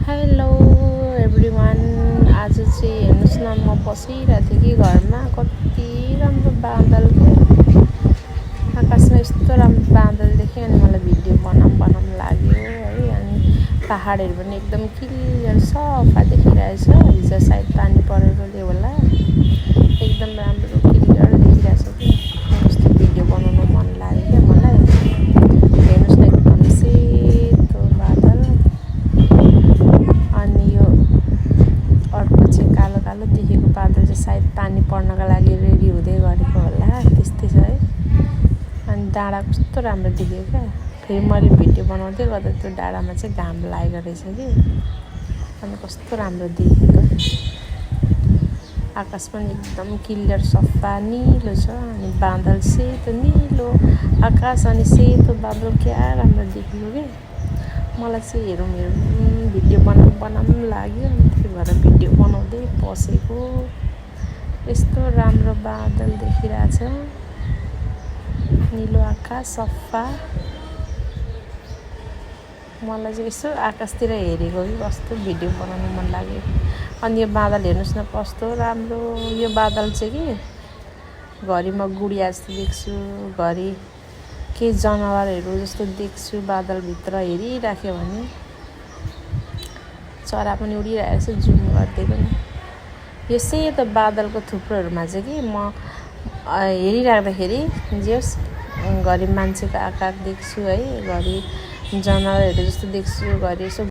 Hello everyone, आज चाहिँ हेर्नुहोस् न, म बसिरहेको थिएँ कि घरमा। कति राम्रो बादल के, आकाशमा यस्तो राम्रो बादल देखेँ। अनि मलाई भिडियो बनाउँ लाग्यो है। अनि पहाडहरू पनि एकदम क्लियर सफा देखिरहेछ। हिजो सायद पानी परेकोले होला, एकदम राम्रो क्लियर देखिरहेछ कि। कस्तो भिडियो बनाउनु मन लाग्यो क्या मलाई। हेर्नुहोस् न, एकदम सेतो बादल। अनि यो अर्को चाहिँ कालो कालो देखेको बादल चाहिँ सायद पानी पर्नको लागि रेडी हुँदै गरेको होला, त्यस्तै छ है। अनि डाँडा कस्तो राम्रो देख्यो क्या। फेरि मैले भिडियो बनाउँदै गर्दा त्यो डाँडामा चाहिँ घाम लागेको रहेछ कि। अनि कस्तो राम्रो देखेको। आकाश पनि एकदम क्लियर सफा निलो छ। अनि बादल सेतो निलो आकाश अनि सेतो बादल क्या राम्रो देखेको कि। मलाई चाहिँ हेरौँ भिडियो बनाउँ लाग्यो। त्यही भएर भिडियो बनाउँदै बसेको। यस्तो राम्रो बादल देखिरहेछ, निलो आकाश सफा। मलाई चाहिँ यसो आकाशतिर हेरेको कि कस्तो भिडियो बनाउनु मन लाग्यो। अनि यो बादल हेर्नुहोस् न, कस्तो राम्रो। यो बादल चाहिँ कि घरि म गुडिया जस्तो देख्छु, घरि केही जनावरहरू जस्तो देख्छु। बादलभित्र हेरिराख्यो भने चरा पनि उडिरहेको छ, जुम गर्दै पनि। यो सेतो बादलको थुप्रोहरूमा चाहिँ कि म हेरिराख्दाखेरि जस घरि मान्छेको आकार देख्छु है, घरि जनावरहरू जस्तो देख्छु, घरि यसो